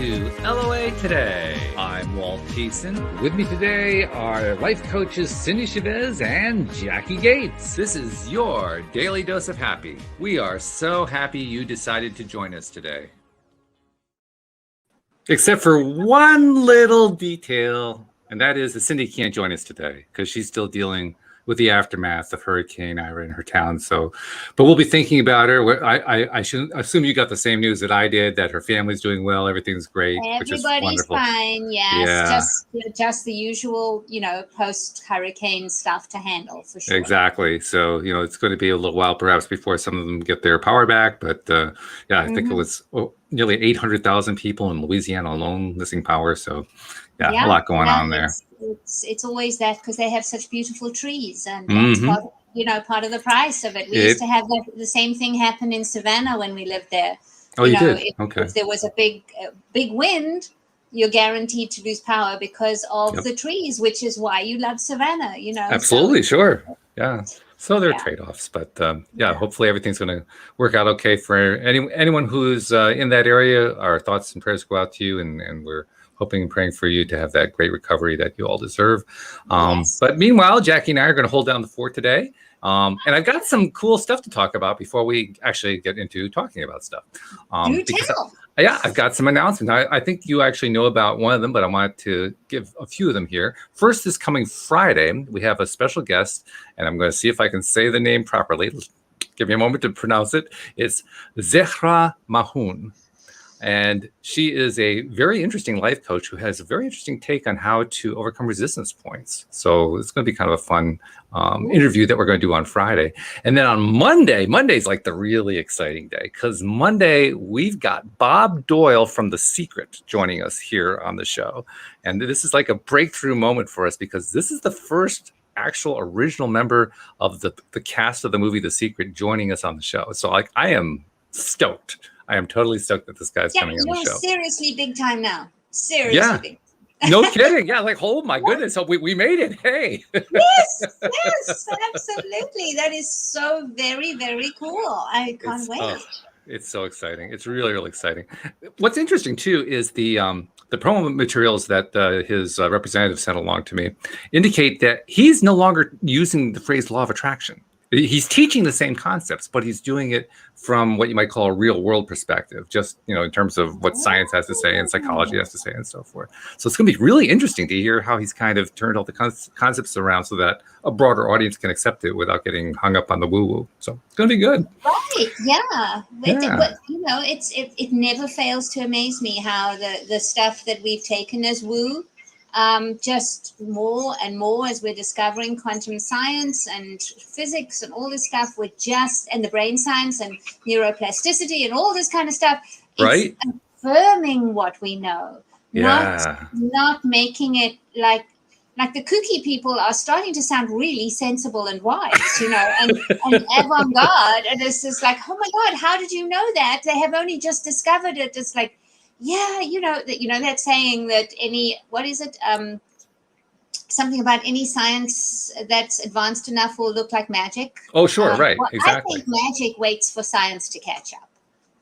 to LOA Today. I'm Walt Thiessen. With me today are life coaches Cindie Chavez and Jacqui Gates. This is your daily dose of happy. We are so happy you decided to join us today. Except for one little detail, and that is that Cindie can't join us today because she's still dealing with the aftermath of Hurricane Ira in her town. So, but we'll be thinking about her. I should assume you got the same news that I did, that her family's doing well, everything's great, which is wonderful. Fine, yes. Yeah. Just the usual, post-hurricane stuff to handle for sure. Exactly. So, it's going to be a little while perhaps before some of them get their power back. But I think it was nearly 800,000 people in Louisiana alone missing power. So, a lot going on there. It's always that because they have such beautiful trees, and that's part of the price of it. We used to have the same thing happen in Savannah when we lived there. Oh, you did? If there was a big wind, you're guaranteed to lose power because of the trees, which is why you love Savannah. Absolutely, sure, yeah. So there are trade-offs, but hopefully everything's going to work out okay for anyone who's in that area. Our thoughts and prayers go out to you, and we're hoping and praying for you to have that great recovery that you all deserve. But meanwhile, Jacqui and I are going to hold down the fort today. And I've got some cool stuff to talk about before we actually get into talking about stuff. I've got some announcements. I think you actually know about one of them, but I wanted to give a few of them here. First, this coming Friday, we have a special guest, and I'm going to see if I can say the name properly. Give me a moment to pronounce it. It's Zehra Mahoun. And she is a very interesting life coach who has a very interesting take on how to overcome resistance points. So it's going to be kind of a fun interview that we're going to do on Friday. And then on Monday's like the really exciting day, because Monday we've got Bob Doyle from The Secret joining us here on the show. And this is like a breakthrough moment for us because this is the first actual original member of the cast of the movie The Secret joining us on the show. So I am stoked. I am totally stoked that this guy's coming on the show. Seriously big time now. Seriously big time. No kidding. Yeah, oh my goodness. So we made it. Hey. Yes, absolutely. That is so very, very cool. I can't wait. It's so exciting. It's really, really exciting. What's interesting too is the promo materials that his representative sent along to me indicate that he's no longer using the phrase law of attraction. He's teaching the same concepts, but he's doing it from what you might call a real world perspective, just, in terms of what science has to say and psychology has to say and so forth. So it's going to be really interesting to hear how he's kind of turned all the concepts around so that a broader audience can accept it without getting hung up on the woo-woo. So it's going to be good. Right. Yeah. But, it never fails to amaze me how the stuff that we've taken as woo, just more and more as we're discovering quantum science and physics and all this stuff, and the brain science and neuroplasticity and all this kind of stuff. Right. It's affirming what we know, not making it like the kooky people are starting to sound really sensible and wise, and avant-garde. And it's just like, oh my God, how did you know that? They have only just discovered it. It's like, that saying that something about any science that's advanced enough will look like magic. Oh, sure. Right. Exactly. I think magic waits for science to catch up.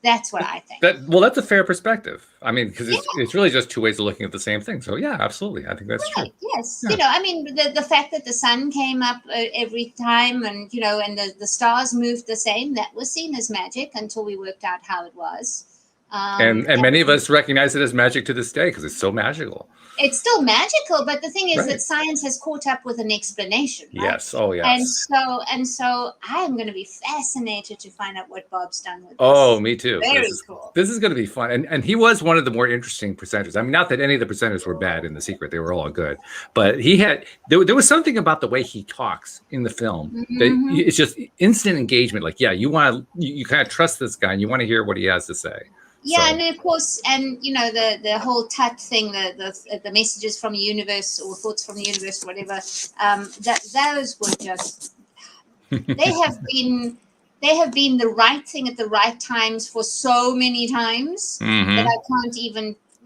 That's what I think. That's a fair perspective. I mean, because it's really just two ways of looking at the same thing. So yeah, absolutely. I think that's true. Yes. Yeah. The fact that the sun came up every time and the stars moved the same, that was seen as magic until we worked out how it was. And many of us recognize it as magic to this day because it's so magical. It's still magical, but the thing is that science has caught up with an explanation. Right? Yes. Oh, yes. And so I am going to be fascinated to find out what Bob's done with this. Oh, me too. Very cool. This is going to be fun. And he was one of the more interesting presenters. I mean, not that any of the presenters were bad in The Secret. They were all good. But there was something about the way he talks in the film that it's just instant engagement. Like, you kind of trust this guy and you want to hear what he has to say. Yeah, and of course, the whole Tut thing, the messages from the universe or thoughts from the universe, or whatever. Those were just they have been the right thing at the right times for so many times that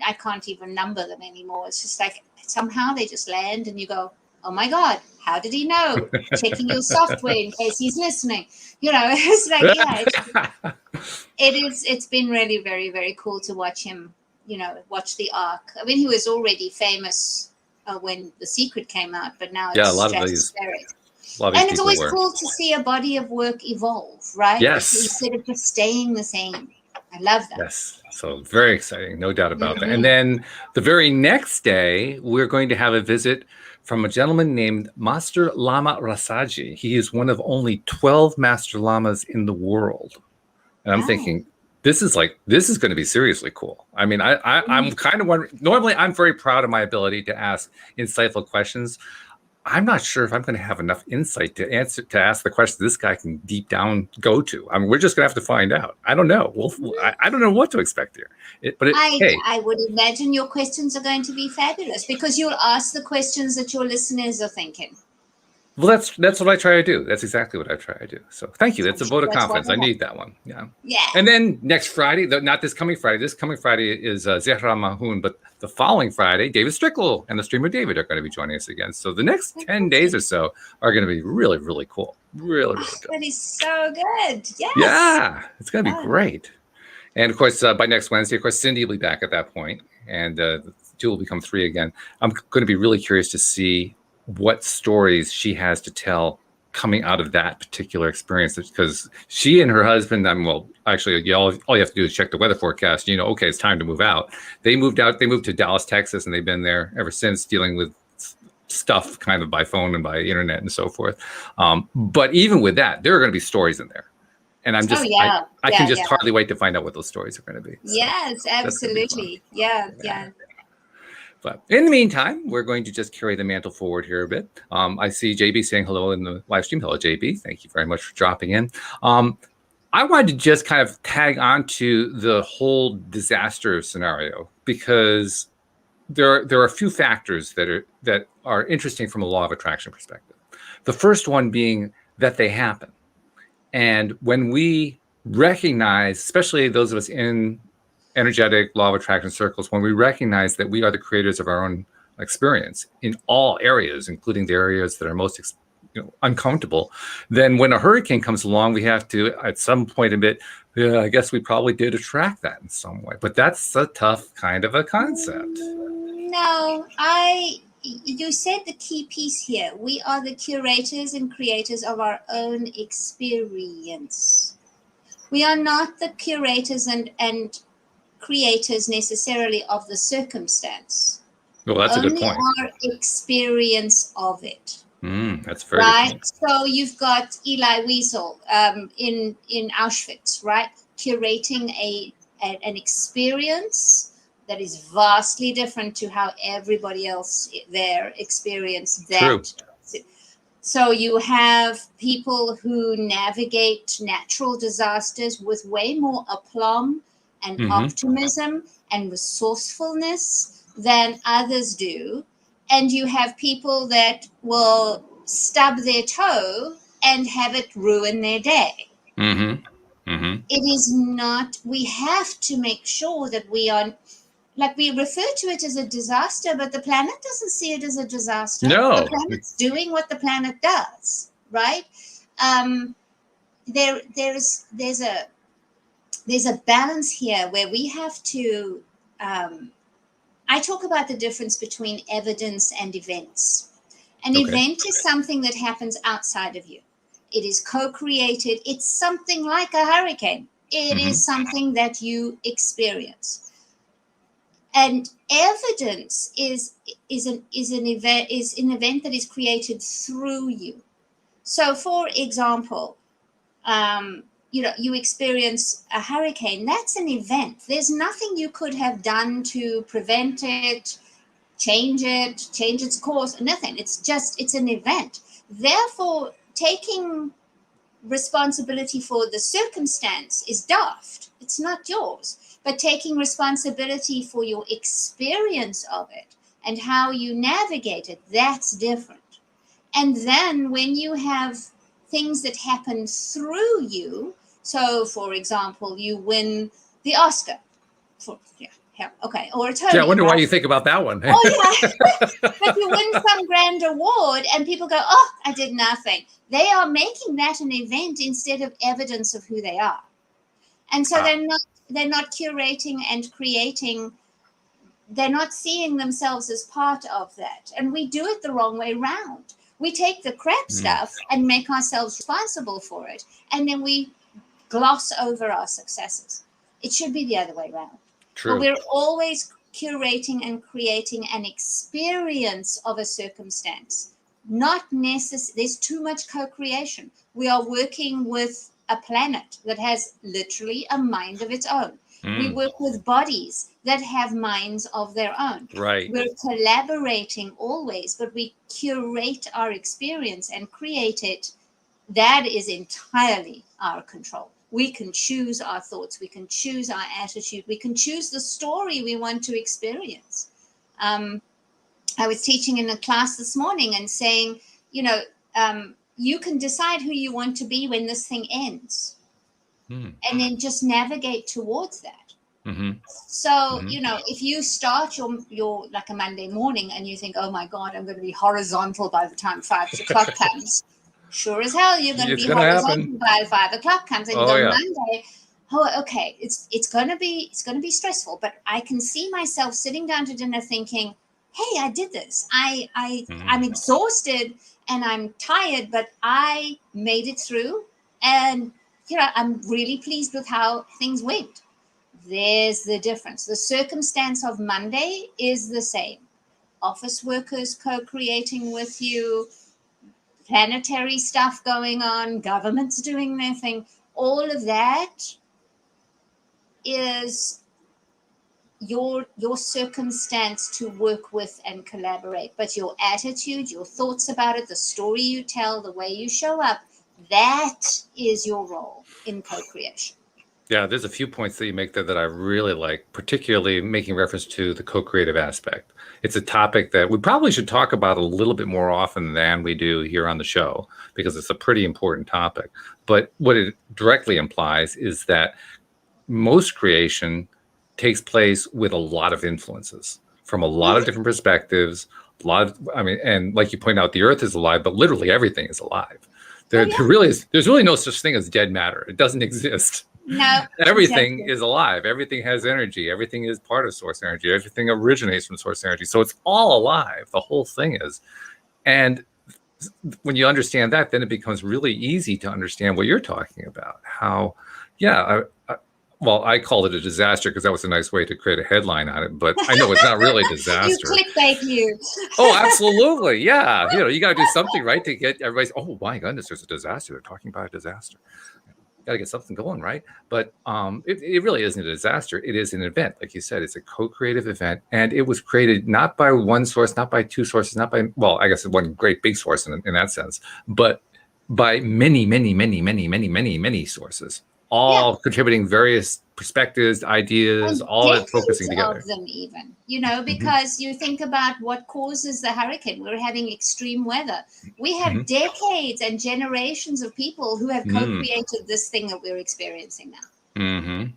I can't even number them anymore. It's just like somehow they just land, and you go, oh my God, how did he know? Checking your software in case he's listening. It's like, it's been really very, very cool to watch him watch the Ark. I mean, he was already famous when The Secret came out, but now Yeah, it's a lot of stratospheric. And it's people always were. cool to see a body of work evolve, right? Yes. Instead of just staying the same. I love that. Yes. So very exciting, no doubt about that. Mhm. And then the very next day, we're going to have a visit from a gentleman named Master Lama Rasaji. He is one of only 12 Master Lamas in the world. And I'm Wow. thinking, this is going to be seriously cool. I mean, I'm kind of wondering, normally I'm very proud of my ability to ask insightful questions. I'm not sure if I'm going to have enough insight to ask the questions this guy can deep down go to. I mean, we're just going to have to find out. I don't know. I don't know what to expect here. I would imagine your questions are going to be fabulous because you'll ask the questions that your listeners are thinking. Well, that's what I try to do. That's exactly what I try to do. So thank you. That's a vote of confidence. I need that one. Yeah. Yeah. And then next Friday, not this coming Friday. This coming Friday is Zehra Mahoun, but the following Friday, David Strickle and the streamer David are going to be joining us again. So the next 10 days or so are going to be really, really cool. Really, really good. That is so good. Yes. Yeah, it's going to be great. And of course, by next Wednesday, of course, Cindie will be back at that point, and the two will become three again. I'm going to be really curious to see what stories she has to tell coming out of that particular experience, because she and her husband, actually, all you have to do is check the weather forecast. Okay, it's time to move out. They moved to Dallas, Texas, and they've been there ever since, dealing with stuff kind of by phone and by internet and so forth. But even with that, there are going to be stories in there. And I'm just, I can just hardly wait to find out what those stories are going to be. So yes, absolutely. Yeah. But in the meantime, we're going to just carry the mantle forward here a bit. I see JB saying hello in the live stream. Hello, JB. Thank you very much for dropping in. I wanted to just kind of tag on to the whole disaster scenario, because there are a few factors that are interesting from a law of attraction perspective. The first one being that they happen. And when we recognize, especially those of us in energetic law of attraction circles, when we recognize that we are the creators of our own experience in all areas, including the areas that are most uncomfortable, then when a hurricane comes along, we have to at some point admit, I guess we probably did attract that in some way. But that's a tough kind of a concept. No, you said the key piece here. We are the curators and creators of our own experience. We are not the curators and creators necessarily of the circumstance. Well, that's only a good point. Our experience of it. That's very right. So you've got Eli Wiesel in Auschwitz, right, curating an experience that is vastly different to how everybody else there experienced that. True. So you have people who navigate natural disasters with way more aplomb and optimism and resourcefulness than others do. And you have people that will stub their toe and have it ruin their day. It is not, we have to make sure that we are, like, we refer to it as a disaster, but the planet doesn't see it as a disaster. No. The planet's doing what the planet does, right? There's a balance here where we have to, I talk about the difference between evidence and events. An event is something that happens outside of you. It is co-created. It's something like a hurricane. It is something that you experience. And evidence is an event that is created through you. So, for example, you experience a hurricane. That's an event. There's nothing you could have done to prevent it, change its course, nothing. It's an event. Therefore, taking responsibility for the circumstance is daft. It's not yours. But taking responsibility for your experience of it and how you navigate it, that's different. And then when you have things that happen through you, so for example, you win the Oscar or a Tony. Yeah, I wonder why you think about that one. But you win some grand award and people go, oh, I did nothing. They are making that an event instead of evidence of who they are. And so they're not curating and creating they're not seeing themselves as part of that. And we do it the wrong way round. We take the crap stuff and make ourselves responsible for it. And then we gloss over our successes. It should be the other way around. True. But we're always curating and creating an experience of a circumstance. Not necessarily, there's too much co-creation. We are working with a planet that has literally a mind of its own. We work with bodies that have minds of their own. Right. We're collaborating always, but we curate our experience and create it. That is entirely our control. We can choose our thoughts. We can choose our attitude. We can choose the story we want to experience. I was teaching in a class this morning and saying, you can decide who you want to be when this thing ends. And then just navigate towards that. So, if you start your like a Monday morning and you think, oh my God, I'm going to be horizontal by the time 5 o'clock comes. Sure as hell, you're going to be horizontal by 5 o'clock comes. And Monday, okay, it's going to be stressful, but I can see myself sitting down to dinner thinking, hey, I did this. I'm exhausted and I'm tired, but I made it through. And I'm really pleased with how things went. There's the difference. The circumstance of Monday is the same. Office workers co-creating with you, planetary stuff going on, governments doing their thing. All of that is your circumstance to work with and collaborate. But your attitude, your thoughts about it, the story you tell, the way you show up, that is your role in co-creation. Yeah, there's a few points that you make there that I really like, particularly making reference to the co-creative aspect. It's a topic that we probably should talk about a little bit more often than we do here on the show, because it's a pretty important topic. But what it directly implies is that most creation takes place with a lot of influences from a lot of different perspectives. And like you point out, the earth is alive, but literally everything is alive. There's really no such thing as dead matter. It doesn't exist. No. Everything is alive. Everything has energy. Everything is part of source energy. Everything originates from source energy. So it's all alive. The whole thing is. And when you understand that, then it becomes really easy to understand what you're talking about. How, I called it a disaster because that was a nice way to create a headline on it. But I know it's not really a disaster. You clickbait you. Oh, absolutely. Yeah. You got to do something, right, to get everybody. Oh, my goodness, there's a disaster. They're talking about a disaster. Got to get something going, right? But it really isn't a disaster. It is an event. Like you said, it's a co-creative event. And it was created not by one source, not by two sources, not by, I guess one great big source in that sense, but by many, many, many, many, many, many, many sources, all contributing various perspectives, ideas, and all that focusing together. Of them even, because you think about what causes the hurricane. We're having extreme weather. We have decades and generations of people who have co-created this thing that we're experiencing now.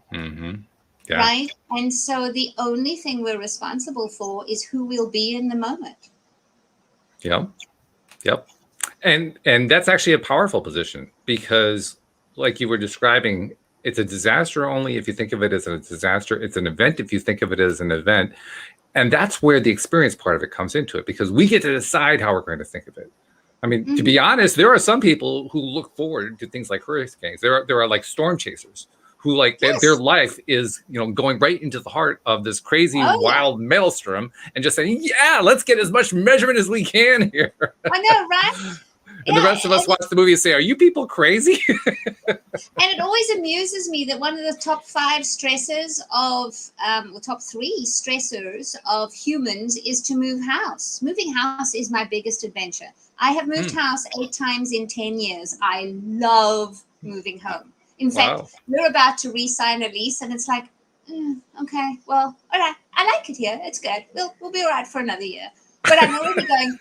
Yeah. Right? And so the only thing we're responsible for is who we'll be in the moment. Yep. And that's actually a powerful position because, like you were describing, it's a disaster only if you think of it as a disaster. It's an event if you think of it as an event. And that's where the experience part of it comes into it, because we get to decide how we're going to think of it. I mean, to be honest, there are some people who look forward to things like hurricanes. There are like storm chasers who their life is, going right into the heart of this crazy, wild maelstrom and just saying, let's get as much measurement as we can here. I know, right? And the rest of us watch the movie and say, are you people crazy? And it always amuses me that one of the top 5 stressors top 3 stressors of humans is to move house. Moving house is my biggest adventure. I have moved house 8 times in 10 years. I love moving home. In fact, we're about to re-sign a lease and it's like, okay, well, all right. I like it here. It's good. We'll be all right for another year. But I'm already going,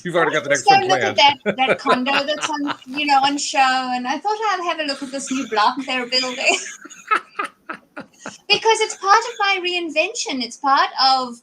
you've already got the next one one planned. Look at that condo that's on, on show. And I thought I'd have a look at this new block they're building. Because it's part of my reinvention. It's part of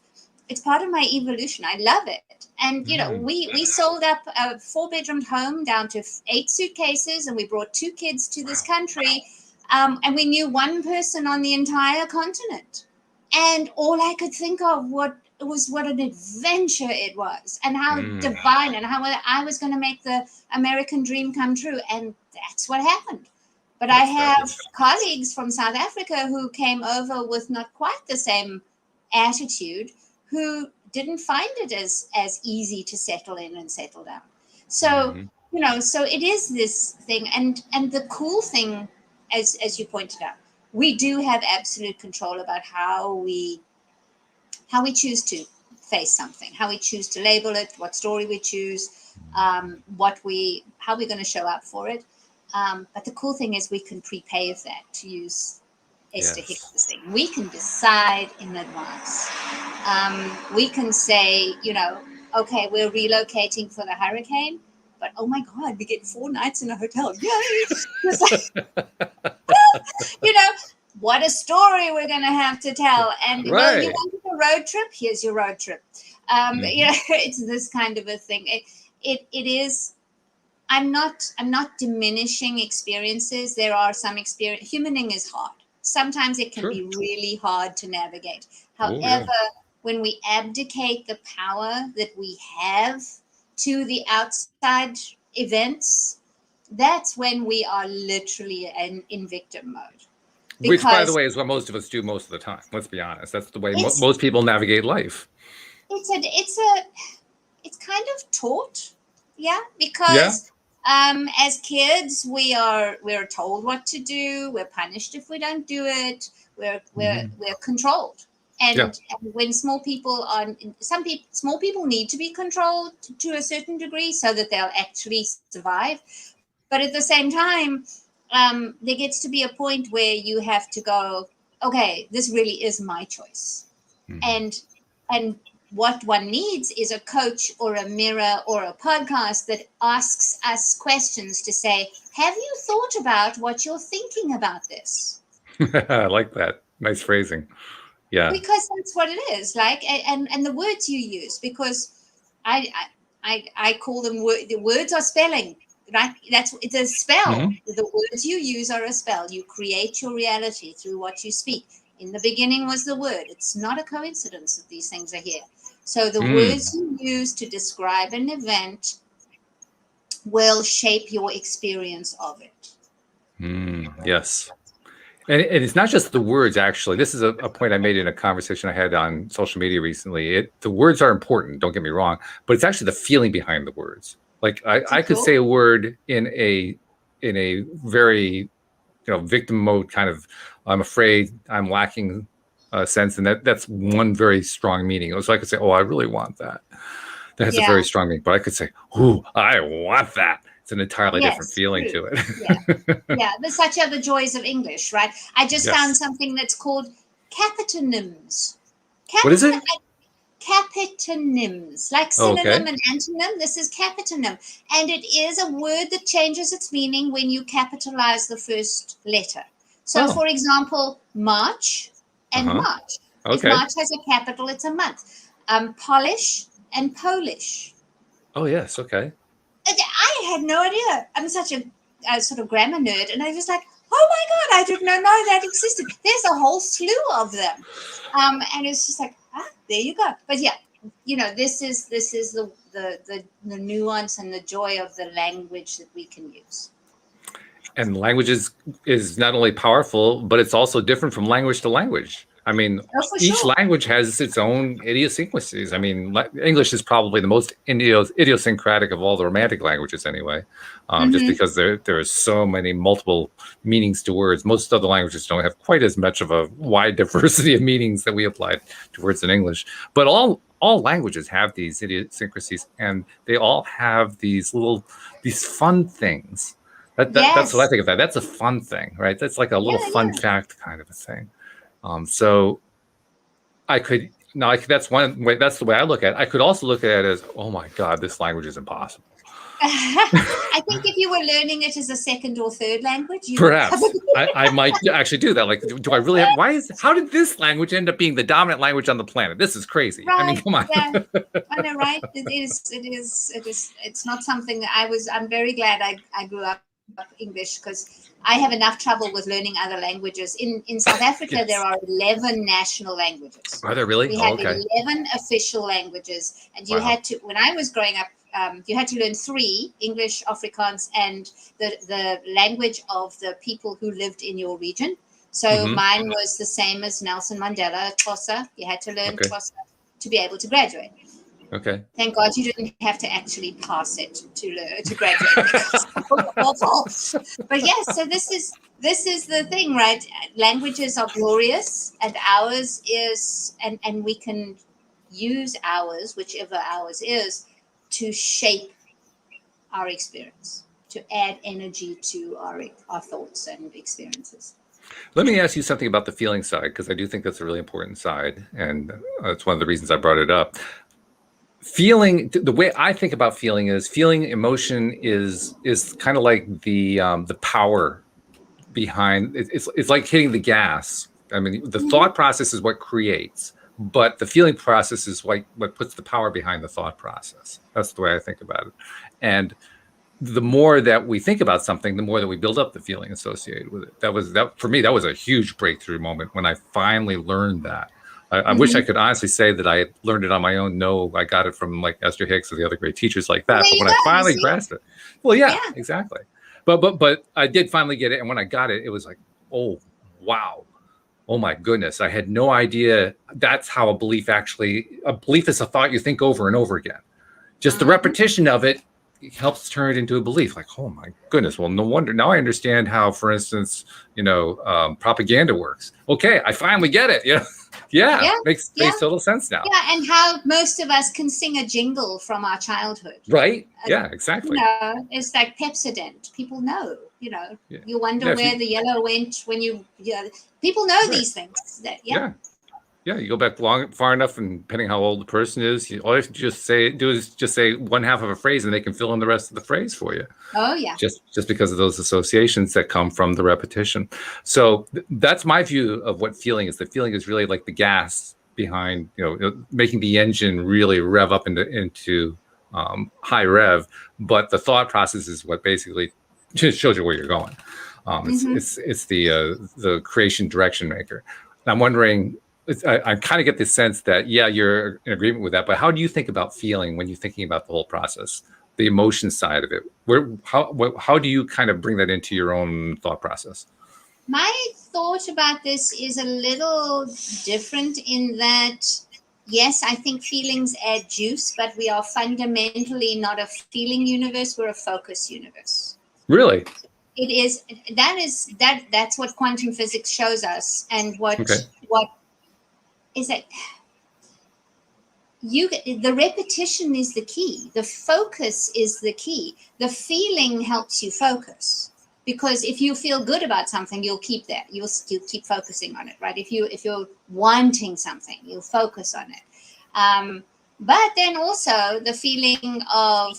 my evolution. I love it. And, we sold up a 4-bedroom home down to 8 suitcases, and we brought 2 kids to this country. And we knew one person on the entire continent. And all I could think of what an adventure it was, and how divine, and how I was going to make the American dream come true. And that's what happened. But I have colleagues from South Africa who came over with not quite the same attitude, who didn't find it as easy to settle in and settle down. So, so it is this thing. And the cool thing, as you pointed out, we do have absolute control about how we choose to face something, how we choose to label it, what story we choose, how we're going to show up for it. But the cool thing is we can prepave that, to use Esther Hicks's thing. We can decide in advance. We can say, okay, we're relocating for the hurricane, but oh my God, we get 4 nights in a hotel. Yay! What a story we're going to have to tell. And well, you wanted a road trip? Here's your road trip. It's this kind of a thing. It is. I'm not diminishing experiences. There are some experience. Humaning is hard. Sometimes it can be really hard to navigate. However, when we abdicate the power that we have to the outside events, that's when we are literally in victim mode. Which, by the way, is what most of us do most of the time. Let's be honest. That's the way most people navigate life. It's kind of taught, because as kids we're told what to do. We're punished if we don't do it. We're controlled. And when small people small people need to be controlled to a certain degree so that they'll actually survive. But at the same time, there gets to be a point where you have to go, okay, this really is my choice. And what one needs is a coach or a mirror or a podcast that asks us questions to say, have you thought about what you're thinking about this? I like that. Nice phrasing. Yeah. Because that's what it is. Like, and the words you use, because I call them the words are spelling. Right? It's a spell. The words you use are a spell. You create your reality through what you speak. In the beginning was the word. It's not a coincidence that these things are here. So the words you use to describe an event will shape your experience of it. Yes. And it's not just the words, actually. This is a point I made in a conversation I had on social media recently. The words are important, don't get me wrong, but it's actually the feeling behind the words. Like I could say a word in a very victim mode kind of, I'm afraid, I'm lacking a sense, and that's one very strong meaning. So I could say, oh, I really want that. That has a very strong meaning. But I could say, oh, I want that. It's an entirely different feeling to it. There's such other joys of English, right? I just found something that's called capitonyms. What is it? Capitonyms, like synonym and antonym. This is capitonym, and it is a word that changes its meaning when you capitalize the first letter. So, for example, March and March. If March has a capital, it's a month. Polish and Polish. Oh yes, okay. I had no idea. I'm such a sort of grammar nerd, and I was like, oh my God, I didn't know that existed. There's a whole slew of them, and it's just like, there you go. But this is the nuance and the joy of the language that we can use. And language is not only powerful, but it's also different from language to language. I mean, each language has its own idiosyncrasies. I mean, English is probably the most idiosyncratic of all the Romantic languages anyway, just because there are so many multiple meanings to words. Most other languages don't have quite as much of a wide diversity of meanings that we apply to words in English. But all languages have these idiosyncrasies, and they all have these fun things. That's what I think of that. That's a fun thing, right? That's like a little fun fact kind of a thing. So I could that's one way. That's the way I look at it. I could also look at it as, oh my God, this language is impossible. I think if you were learning it as a second or third language, perhaps I might actually do that. Like, do I really have? How did this language end up being the dominant language on the planet? This is crazy. Right, I mean, come on. Yeah. I know, right? It is. It's not something that I'm very glad I grew up English, because I have enough trouble with learning other languages. In South Africa, Yes. there are 11 national languages. Are there really? We Oh, had okay. 11 official languages, and you Wow. had to. When I was growing up, you had to learn 3: English, Afrikaans, and the language of the people who lived in your region. So Mhm. mine was the same as Nelson Mandela, Xhosa. You had to learn Okay. Xhosa to be able to graduate. Okay. Thank God you didn't have to actually pass it to learn to graduate. Because it was awful. But yes, so this is the thing, right? Languages are glorious, and ours is, and we can use ours, whichever ours is, to shape our experience, to add energy to our thoughts and experiences. Let me ask you something about the feeling side, because I do think that's a really important side, and that's one of the reasons I brought it up. Feeling, the way I think about feeling is feeling emotion is kind of like the power behind it. It's like hitting the gas. I mean, the thought process is what creates, but the feeling process is what puts the power behind the thought process. That's the way I think about it. And the more that we think about something, the more that we build up the feeling associated with it. That for me, that was a huge breakthrough moment when I finally learned that. I wish I could honestly say that I had learned it on my own. No, I got it from like Esther Hicks or the other great teachers like that. Well, there But you when I go, finally see? grasped it, well, yeah, Yeah. exactly. But I did finally get it, and when I got it, it was like, oh wow, oh my goodness, I had no idea that's how a belief is a thought you think over and over again. Just the repetition of it helps turn it into a belief. Like, oh my goodness, well, no wonder. Now I understand how, for instance, propaganda works. Okay, I finally get it. Yeah, makes total sense now. Yeah, and how most of us can sing a jingle from our childhood. Right? Yeah, exactly. It's like Pepsodent. People know. Yeah. You wonder where the yellow went when you. People know these things. Yeah, you go back far enough, and depending how old the person is, all you have to do is just say one half of a phrase, and they can fill in the rest of the phrase for you. Oh yeah. Just because of those associations that come from the repetition. So that's my view of what feeling is. The feeling is really like the gas behind, making the engine really rev up into high rev. But the thought process is what basically just shows you where you're going. It's the creation direction maker. And I'm wondering. I kind of get the sense that, you're in agreement with that, but how do you think about feeling when you're thinking about the whole process, the emotion side of it? How do you kind of bring that into your own thought process? My thought about this is a little different in that, yes, I think feelings add juice, but we are fundamentally not a feeling universe, we're a focus universe. Really? It is. That's what quantum physics shows us, and what is that the repetition is the key. The focus is the key. The feeling helps you focus, because if you feel good about something, you'll keep that. You'll keep focusing on it, right? If you're wanting something, you'll focus on it. But then also the feeling of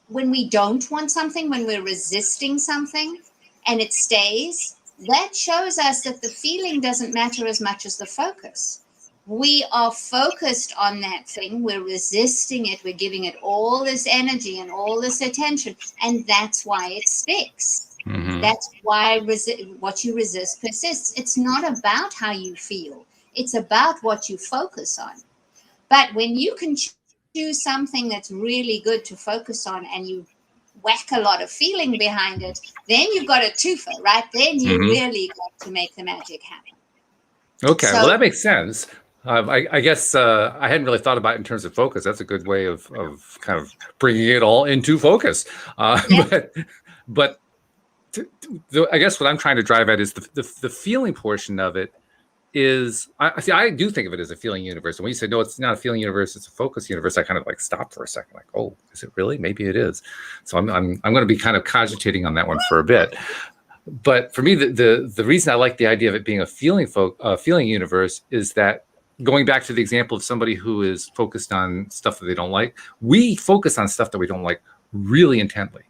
when we don't want something, when we're resisting something, and it stays. That shows us that the feeling doesn't matter as much as the focus. We are focused on that thing. We're resisting it. We're giving it all this energy and all this attention. And that's why it sticks. That's why what you resist persists. It's not about how you feel. It's about what you focus on. But when you can choose something that's really good to focus on, and you whack a lot of feeling behind it, then you've got a twofer, right? Then you really got to make the magic happen. Okay, well, that makes sense. I guess I hadn't really thought about it in terms of focus. That's a good way of kind of bringing it all into focus. But I guess what I'm trying to drive at is the feeling portion of it is, I do think of it as a feeling universe. And when you say, no, it's not a feeling universe, it's a focus universe, I kind of like stop for a second, like, oh, is it really? Maybe it is. So I'm going to be kind of cogitating on that one for a bit. But for me, the reason I like the idea of it being a feeling universe is that, going back to the example of somebody who is focused on stuff that they don't like, we focus on stuff that we don't like really intently.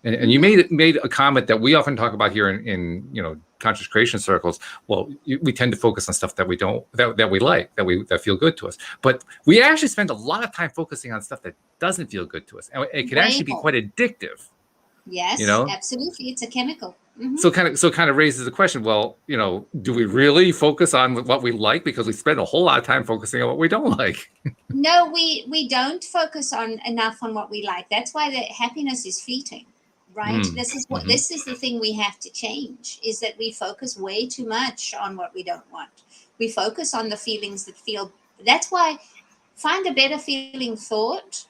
And you made a comment that we often talk about here in conscious creation circles. Well, we tend to focus on stuff that we don't that we like, that feel good to us. But we actually spend a lot of time focusing on stuff that doesn't feel good to us, and it can actually be quite addictive. Yes, absolutely. It's a chemical. Mm-hmm. So kind of raises the question, well, do we really focus on what we like? Because we spend a whole lot of time focusing on what we don't like. No, we don't focus on enough on what we like. That's why the happiness is fleeting, right? This is this is the thing we have to change, is that we focus way too much on what we don't want. We focus on the feelings that feel. That's why find a better feeling thought.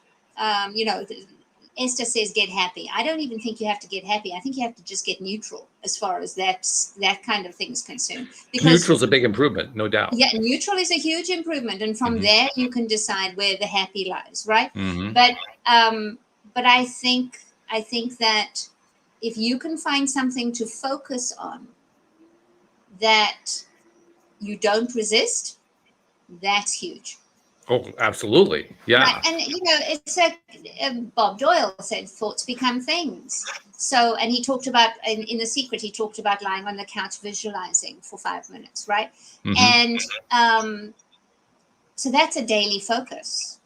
Esther says get happy. I don't even think you have to get happy. I think you have to just get neutral as far as that kind of thing is concerned. Because neutral's a big improvement, no doubt. Yeah, neutral is a huge improvement, and from there you can decide where the happy lies, right? But I think that if you can find something to focus on that you don't resist, that's huge. Oh, absolutely. Yeah. Right. And, it's like Bob Doyle said, thoughts become things. So, and he talked about, in The Secret, he talked about lying on the couch visualizing for 5 minutes, right? And so that's a daily focus.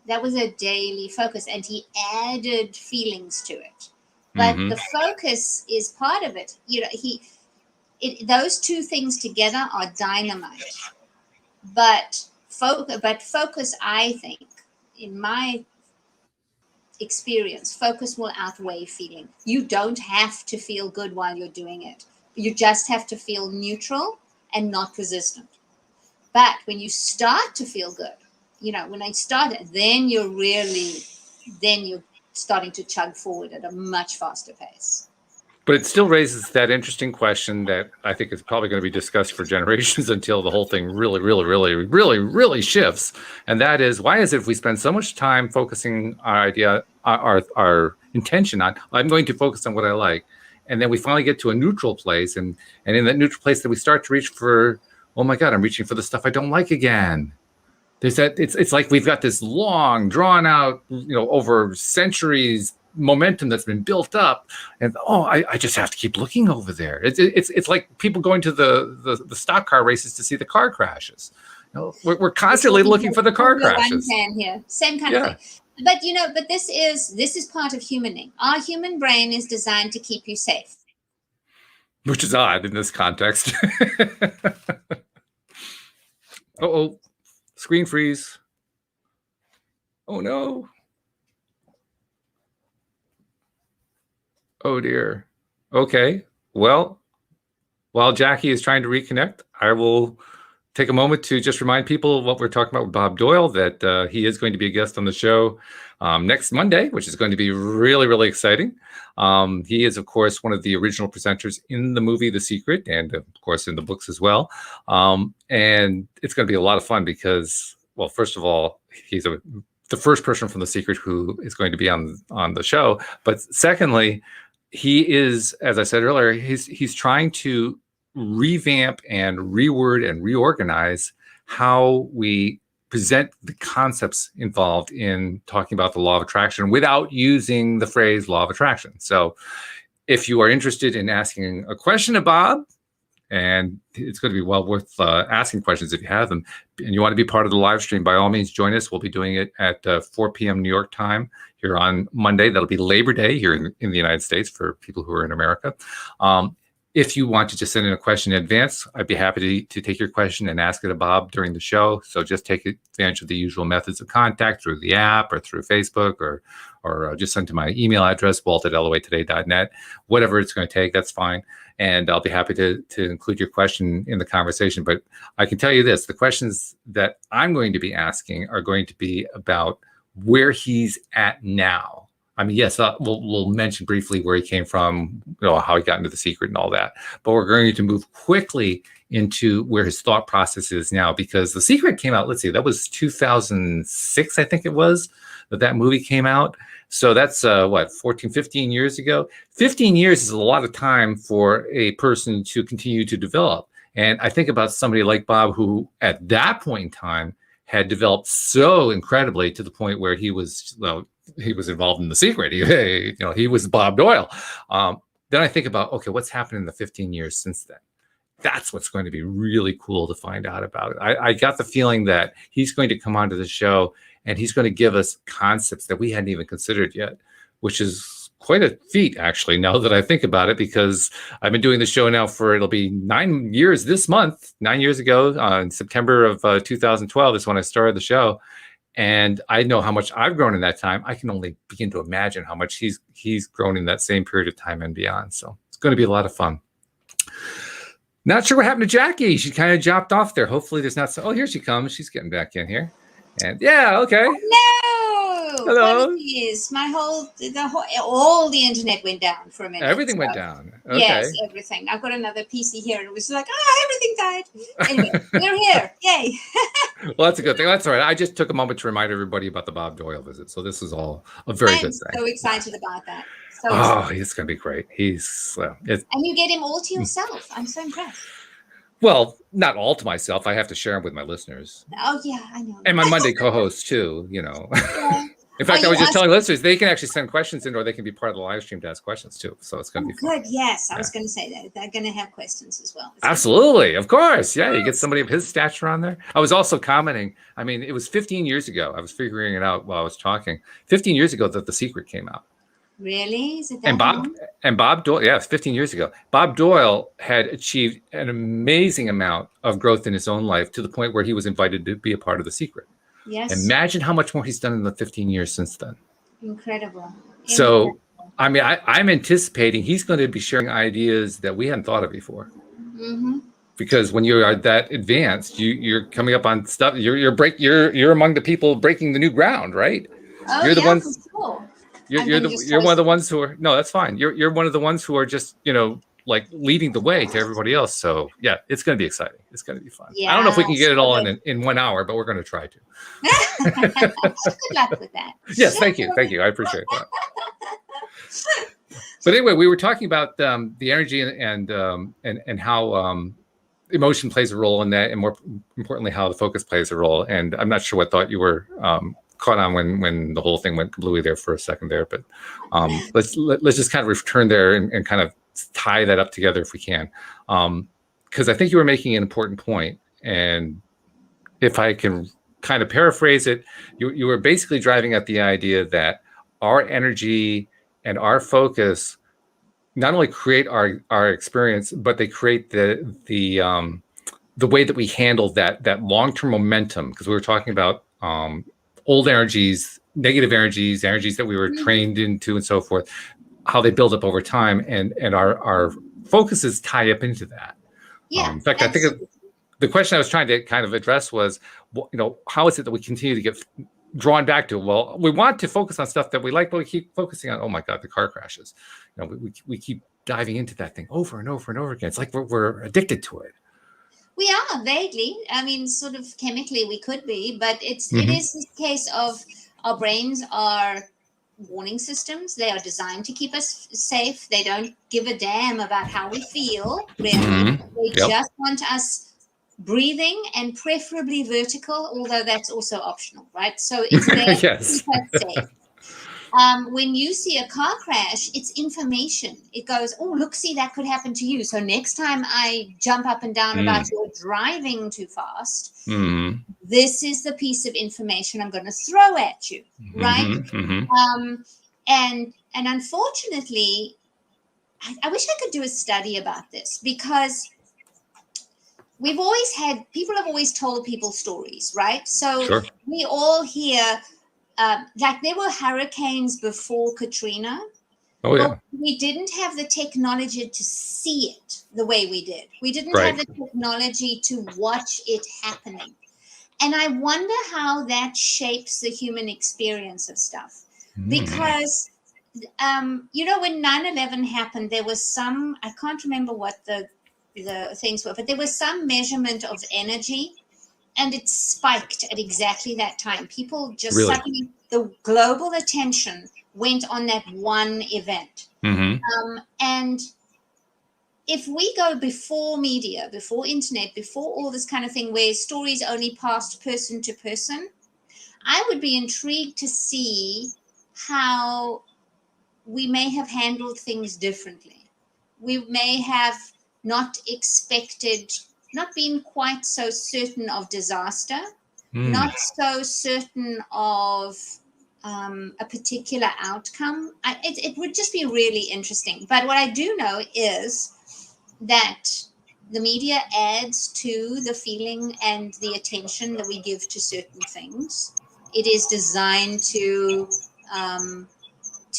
That was a daily focus. And he added feelings to it. But the focus is part of it. Those two things together are dynamite. But focus, I think, in my experience, focus will outweigh feeling. You don't have to feel good while you're doing it. You just have to feel neutral and not resistant. But when you start to feel good, when I started, then you're starting to chug forward at a much faster pace. But it still raises that interesting question that I think is probably going to be discussed for generations until the whole thing really, really, really, really, really shifts. And that is, why is it if we spend so much time focusing our intention on, I'm going to focus on what I like, and then we finally get to a neutral place, and in that neutral place that we start to reach for, oh my God, I'm reaching for the stuff I don't like again. There's that. It's like we've got this long, drawn out, over centuries momentum that's been built up, and I just have to keep looking over there. It's like people going to the stock car races to see the car crashes. We're constantly looking for the car crashes. Here, same kind of thing. But this is part of humaning. Our human brain is designed to keep you safe, which is odd in this context. Screen freeze. Oh no. Oh dear. Okay. Well, while Jacqui is trying to reconnect, I will take a moment to just remind people what we're talking about with Bob Doyle, that he is going to be a guest on the show next Monday, which is going to be really, really exciting. He is, of course, one of the original presenters in the movie The Secret, and of course in the books as well. And it's going to be a lot of fun because, well, first of all, he's the first person from The Secret who is going to be on the show. But secondly, he is, as I said earlier, he's trying to revamp and reword and reorganize how we present the concepts involved in talking about the law of attraction without using the phrase law of attraction. So if you are interested in asking a question of Bob, and it's going to be well worth asking questions if you have them, and you want to be part of the live stream, by all means, join us. We'll be doing it at 4 p.m. New York time here on Monday. That'll be Labor Day here in the United States for people who are in America. If you want to just send in a question in advance, I'd be happy to take your question and ask it to Bob during the show. So just take advantage of the usual methods of contact through the app or through Facebook, or just send to my email address, walt@loatoday.net. Whatever it's going to take, that's fine. And I'll be happy to include your question in the conversation. But I can tell you this, the questions that I'm going to be asking are going to be about where he's at now. I mean, yes, we'll mention briefly where he came from, how he got into The Secret and all that. But we're going to move quickly into where his thought process is now, because The Secret came out, let's see, that was 2006, I think it was, that movie came out. So that's 14, 15 years ago. 15 years is a lot of time for a person to continue to develop. And I think about somebody like Bob, who at that point in time had developed so incredibly to the point where he was involved in The Secret. He was Bob Doyle. Then I think about, okay, what's happened in the 15 years since then? That's what's going to be really cool to find out about. I got the feeling that he's going to come onto the show and he's going to give us concepts that we hadn't even considered yet, which is quite a feat, actually, now that I think about it, because I've been doing the show now it'll be 9 years this month. 9 years ago, in September of 2012 is when I started the show. And I know how much I've grown in that time. I can only begin to imagine how much he's grown in that same period of time and beyond. So it's going to be a lot of fun. Not sure what happened to Jacqui. She kind of dropped off there. Hopefully there's not oh, here she comes. She's getting back in here. And yeah, okay. No. Hello. Apologies. All the internet went down for a minute. Everything went down. Okay. Yes, everything. I've got another PC here, and it was like, everything died. Anyway, we're here. Yay. Well, that's a good thing. That's all right. I just took a moment to remind everybody about the Bob Doyle visit. So this is all a very good thing. I'm so excited about that. It's going to be great. And you get him all to yourself. I'm so impressed. Well, not all to myself. I have to share them with my listeners. Oh, yeah, I know. And my Monday co-hosts, too, Yeah. In fact, I was just telling listeners, they can actually send questions in, or they can be part of the live stream to ask questions, too. So it's going to be fun. Good, yes. I was going to say that. They're going to have questions as well. Absolutely. Of course. Yeah, you get somebody of his stature on there. I was also commenting. I mean, it was 15 years ago. I was figuring it out while I was talking. 15 years ago that The Secret came out. Really? Is it that and Bob Doyle, yeah, it's 15 years ago. Bob Doyle had achieved an amazing amount of growth in his own life to the point where he was invited to be a part of The Secret. Yes. Imagine how much more he's done in the 15 years since then. Incredible. So, I mean, I'm anticipating he's going to be sharing ideas that we hadn't thought of before. Mm-hmm. Because when you are that advanced, you're coming up on stuff. You're among the people breaking the new ground, right? Oh, you're the yeah, ones. for sure. You're one of the ones who are. No, that's fine. You're one of the ones who are just like leading the way to everybody else. So yeah, it's going to be exciting. It's going to be fun. Yeah, I don't know if we can get it all in 1 hour, but we're going to try to. Good luck with that. Yes, thank you. I appreciate that. But anyway, we were talking about the energy and how emotion plays a role in that, and more importantly, how the focus plays a role. And I'm not sure what thought you were caught on when the whole thing went kablooey there for a second there, but let's just kind of return there and kind of tie that up together if we can, because I think you were making an important point, and if I can kind of paraphrase it, you were basically driving at the idea that our energy and our focus not only create our experience, but they create the way that we handle that long-term momentum, because we were talking about old energies, negative energies that we were trained into and so forth, how they build up over time, and our focuses tie up into that. Yeah. In fact, absolutely. I think the question I was trying to kind of address was, how is it that we continue to get drawn back to? Well, we want to focus on stuff that we like, but we keep focusing on, oh my God, the car crashes. We keep diving into that thing over and over and over again. It's like we're addicted to it. We are vaguely. I mean, sort of chemically, we could be, but it is this case of our brains are warning systems. They are designed to keep us safe. They don't give a damn about how we feel, really. They just want us breathing, and preferably vertical, although that's also optional, right? So it's there to keep us safe. When you see a car crash, it's information. It goes, oh, look, see, that could happen to you. So next time I jump up and down about your driving too fast, this is the piece of information I'm going to throw at you, right? And unfortunately, I wish I could do a study about this, because people have always told people stories, right? So we all hear, like there were hurricanes before Katrina. Oh, yeah. We didn't have the technology to see it the way we did. We didn't have the technology to watch it happening. And I wonder how that shapes the human experience of stuff. Because, when 9/11 happened, there was I can't remember what the things were, but there was some measurement of energy, and it spiked at exactly that time. People just suddenly, the global attention went on that one event. And if we go before media, before internet, before all this kind of thing, where stories only passed person to person, I would be intrigued to see how we may have handled things differently. We may have not been quite so certain of disaster, not so certain of a particular outcome. It would just be really interesting. But what I do know is that the media adds to the feeling and the attention that we give to certain things. It is designed to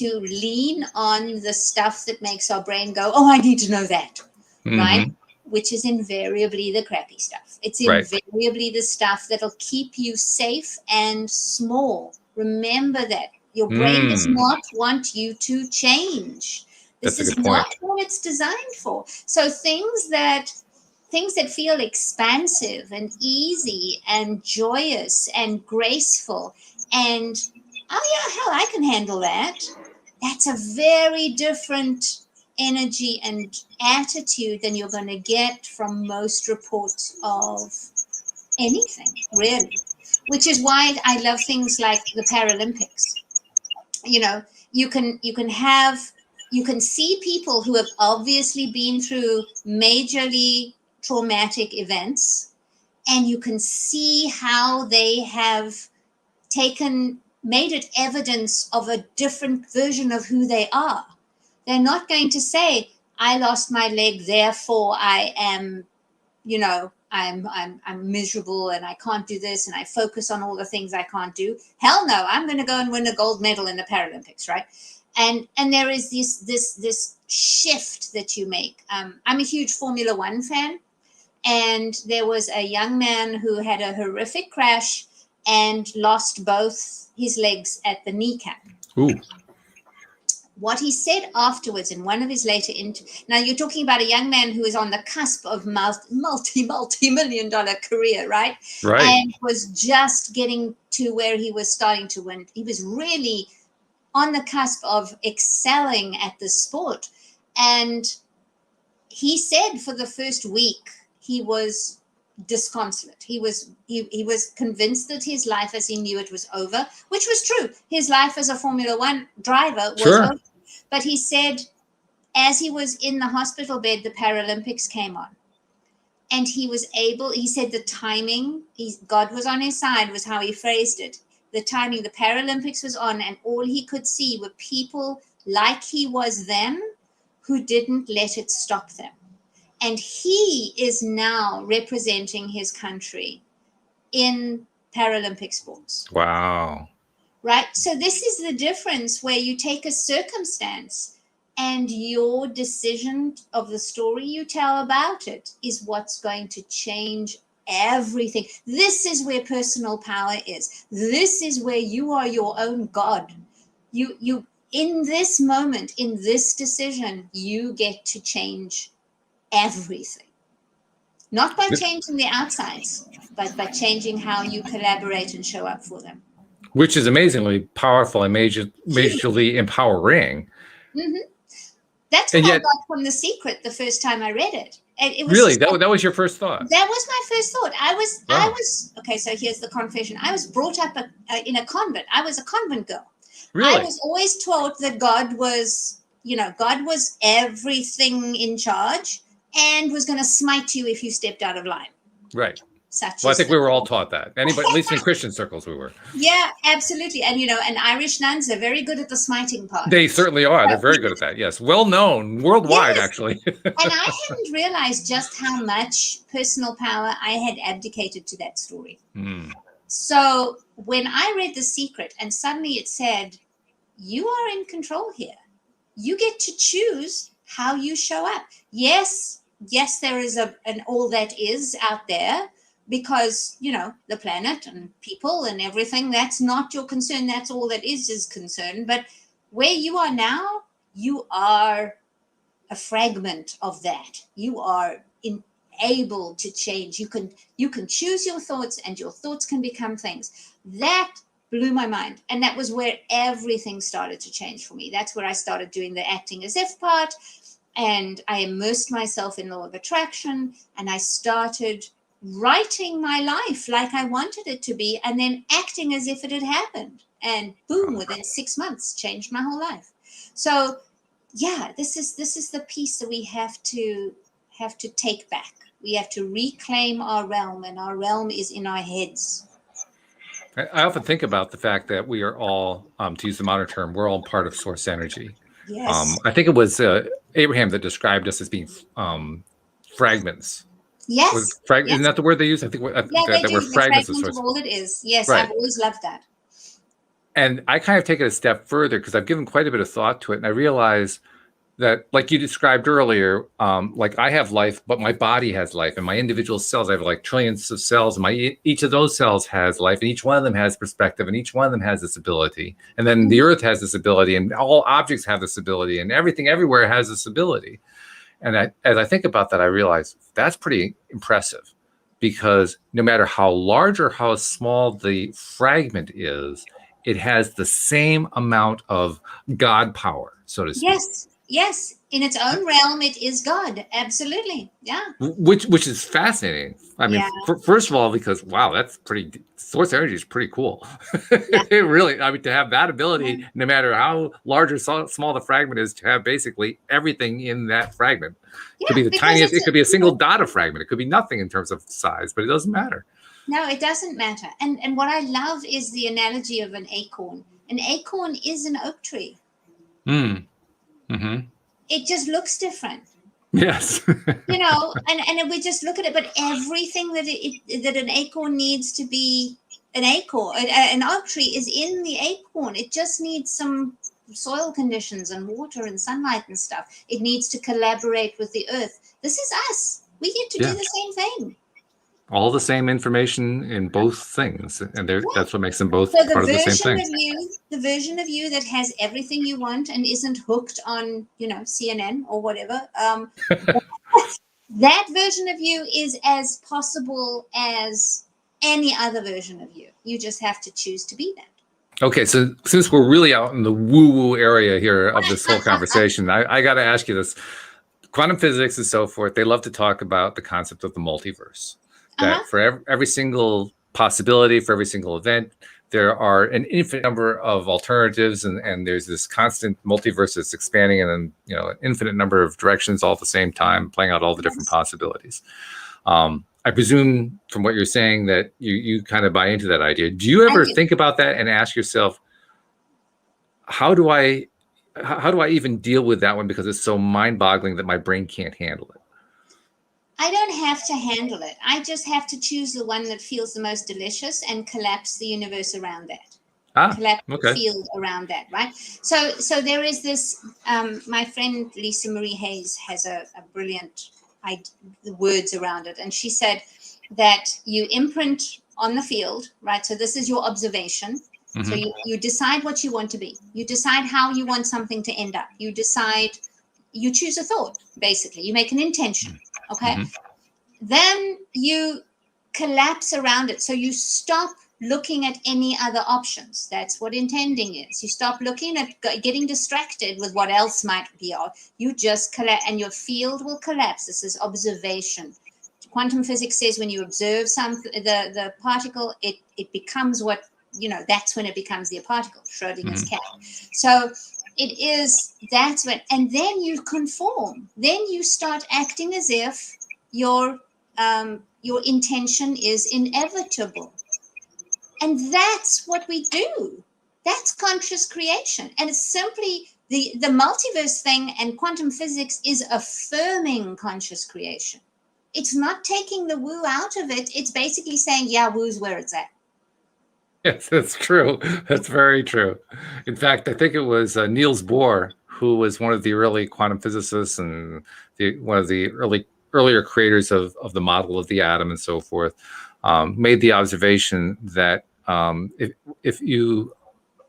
lean on the stuff that makes our brain go, oh, I need to know that, right? Which is invariably the crappy stuff. It's invariably the stuff that'll keep you safe and small. Remember that. Your brain does not want you to change. This is not what it's designed for. So things that feel expansive and easy and joyous and graceful and, oh yeah, hell, I can handle that. That's a very different energy and attitude than you're going to get from most reports of anything, really. Which is why I love things like the Paralympics. You know, you can see people who have obviously been through majorly traumatic events, and you can see how they have made it evidence of a different version of who they are. They're not going to say, I lost my leg, therefore I am, you know, I'm miserable and I can't do this and I focus on all the things I can't do. Hell no, I'm going to go and win a gold medal in the Paralympics, right? And there is this shift that you make. I'm a huge Formula One fan, and there was a young man who had a horrific crash and lost both his legs at the kneecap. Ooh. What he said afterwards in one of his later now you're talking about a young man who is on the cusp of multi-million-dollar career, right? Right. And was just getting to where he was starting to win. He was really on the cusp of excelling at the sport. And he said for the first week, he was disconsolate. He was convinced that his life as he knew it was over, which was true. His life as a Formula One driver was over. But he said as he was in the hospital bed, the Paralympics came on. And he said the timing, God was on his side, was how he phrased it. The timing, the Paralympics was on, and all he could see were people like he was then who didn't let it stop them. And he is now representing his country in Paralympic sports. Wow. Right? So this is the difference where you take a circumstance and your decision of the story you tell about it is what's going to change everything. This is where personal power is. This is where you are your own God. You in this moment, in this decision, you get to change everything. Not by changing the outsides, but by changing how you collaborate and show up for them. Which is amazingly powerful and majorly empowering. Mm-hmm. That's what I got from The Secret the first time I read it. It was really? That was your first thought? That was my first thought. I was okay, so here's the confession. I was brought up in a convent. I was a convent girl. Really? I was always taught that God was everything in charge and was going to smite you if you stepped out of line. Right. Well, I think we were all taught that. Anybody, at least in Christian circles, we were. Yeah, absolutely. And, and Irish nuns are very good at the smiting part. They certainly are. They're very good at that. Yes. Well known worldwide, actually. And I hadn't realized just how much personal power I had abdicated to that story. So when I read The Secret and suddenly it said, you are in control here. You get to choose how you show up. Yes, there is an all that is out there. Because, the planet and people and everything, that's not your concern. That's all that is concern. But where you are now, you are a fragment of that. You are able to change. You can choose your thoughts, and your thoughts can become things. That blew my mind. And that was where everything started to change for me. That's where I started doing the acting as if part. And I immersed myself in law of attraction. And I started writing my life like I wanted it to be, and then acting as if it had happened. And boom, within 6 months, changed my whole life. So yeah, this is the piece that we have to take back. We have to reclaim our realm, and our realm is in our heads. I often think about the fact that we are all, to use the modern term, we're all part of source energy. Yes. I think it was Abraham that described us as being fragments. Yes. Isn't Yes. that the word they use? I think Yeah, they that we're do. The fragments of fragment of source. all it is. Yes, Right. I've always loved that. And I kind of take it a step further because I've given quite a bit of thought to it. And I realize that, like you described earlier, like I have life, but my body has life, and my individual cells, I have like trillions of cells, and each of those cells has life, and each one of them has perspective, and each one of them has this ability. And then the earth has this ability, and all objects have this ability, and everything everywhere has this ability. And as I think about that, I realize that's pretty impressive, because no matter how large or how small the fragment is, it has the same amount of God power, so to speak. Yes. Yes. In its own realm, it is God. Absolutely. Yeah. Which is fascinating. I mean, Yeah. first of all, because wow, that's pretty. Source energy is pretty cool. Yeah. It really, I mean, to have that ability, no matter how large or small the fragment is, to have basically everything in that fragment. It could be the tiniest. It could be a single dot of fragment. It could be nothing in terms of size, but it doesn't matter. No, it doesn't matter. And what I love is the analogy of an acorn. An acorn is an oak tree. Mm-hmm. It just looks different. Yes. And we just look at it, but everything that an acorn needs to be an acorn, an oak tree, is in the acorn. It just needs some soil conditions and water and sunlight and stuff. It needs to collaborate with the earth. This is us. We get to do the same thing. All the same information in both things, and that's what makes them both So part of the same thing. the version of you that has everything you want and isn't hooked on, CNN or whatever, that version of you is as possible as any other version of you. You just have to choose to be that. Okay, so since we're really out in the woo-woo area here of this whole conversation, I got to ask you this. Quantum physics and so forth, they love to talk about the concept of the multiverse. That for every single possibility, for every single event, there are an infinite number of alternatives, and there's this constant multiverse that's expanding in an infinite number of directions all at the same time, playing out all the different possibilities. I presume from what you're saying that you kind of buy into that idea. Do you ever think about that and ask yourself, how do I even deal with that one, because it's so mind-boggling that my brain can't handle it? I don't have to handle it. I just have to choose the one that feels the most delicious and collapse the universe around that. Collapse the field around that, right? So there is this, my friend Lisa Marie Hayes has a brilliant words around it. And she said that you imprint on the field, right? So this is your observation. Mm-hmm. So you decide what you want to be. You decide how you want something to end up. You choose a thought, basically. You make an intention. Okay. Mm-hmm. Then you collapse around it. So you stop looking at any other options. That's what intending is. You stop looking at getting distracted with what else might be. You just collapse, and your field will collapse. This is observation. Quantum physics says when you observe the particle, it becomes what, that's when it becomes the particle, Schrodinger's cat. So that's when, and then you conform. Then you start acting as if your intention is inevitable. And that's what we do. That's conscious creation. And it's simply the multiverse thing, and quantum physics is affirming conscious creation. It's not taking the woo out of it. It's basically saying, yeah, woo's where it's at. Yes, that's true. That's very true. In fact, I think it was Niels Bohr, who was one of the early quantum physicists and one of the earlier creators of the model of the atom and so forth, made the observation that if you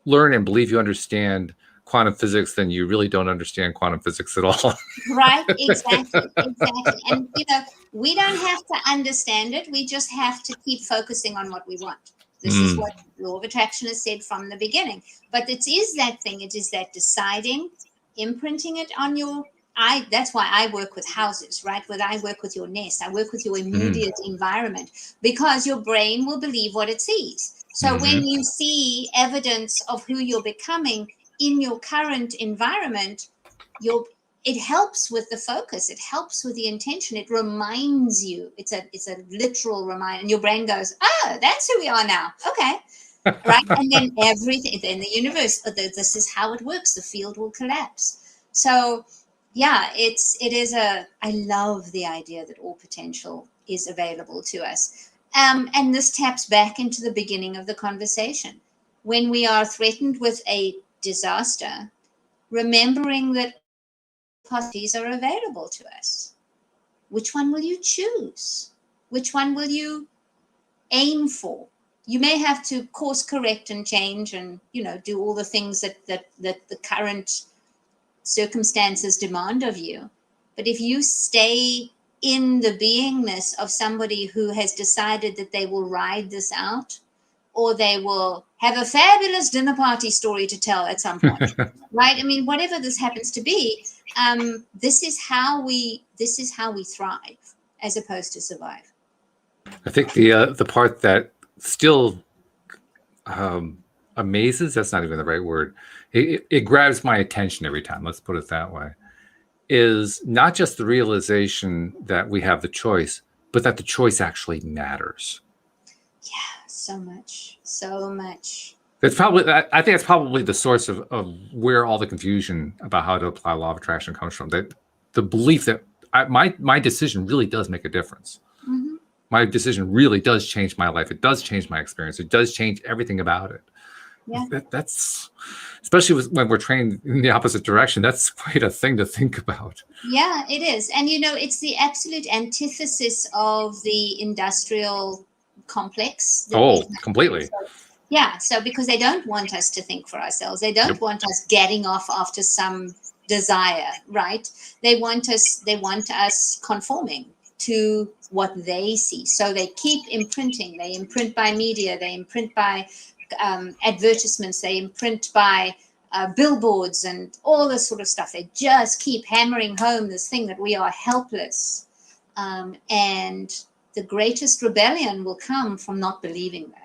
learn and believe you understand quantum physics, then you really don't understand quantum physics at all. Right, exactly. And we don't have to understand it. We just have to keep focusing on what we want. This is what law of attraction has said from the beginning. But it is that thing. It is that deciding, imprinting it on your. That's why I work with houses, right? Where I work with your nest, I work with your immediate environment, because your brain will believe what it sees. So when you see evidence of who you're becoming in your current environment, it helps with the focus. It helps with the intention. It reminds you. It's a literal reminder, and your brain goes, "Oh, that's who we are now." Okay, right? And then everything, then the universe, this is how it works. The field will collapse. So, yeah, I love the idea that all potential is available to us. And this taps back into the beginning of the conversation. When we are threatened with a disaster, remembering that possibilities are available to us. Which one will you choose? Which one will you aim for? You may have to course correct and change and, do all the things that the current circumstances demand of you. But if you stay in the beingness of somebody who has decided that they will ride this out, or they will have a fabulous dinner party story to tell at some point, right? I mean, whatever this happens to be, this is how we thrive as opposed to survive. I think the part that still amazes, that's not even the right word, it grabs my attention every time, let's put it that way, is not just the realization that we have the choice, but that the choice actually matters. Yeah, so much. It's probably, I think it's probably the source of where all the confusion about how to apply law of attraction comes from. That the belief that my decision really does make a difference. Mm-hmm. My decision really does change my life. It does change my experience. It does change everything about it. Yeah. That's especially when we're trained in the opposite direction. That's quite a thing to think about. Yeah, it is. And, it's the absolute antithesis of the industrial complex. Oh, completely. Yeah. So because they don't want us to think for ourselves, they don't want us getting off after some desire, right? They want us conforming to what they see. So they keep imprinting. They imprint by media. They imprint by advertisements. They imprint by billboards and all this sort of stuff. They just keep hammering home this thing that we are helpless. And the greatest rebellion will come from not believing that.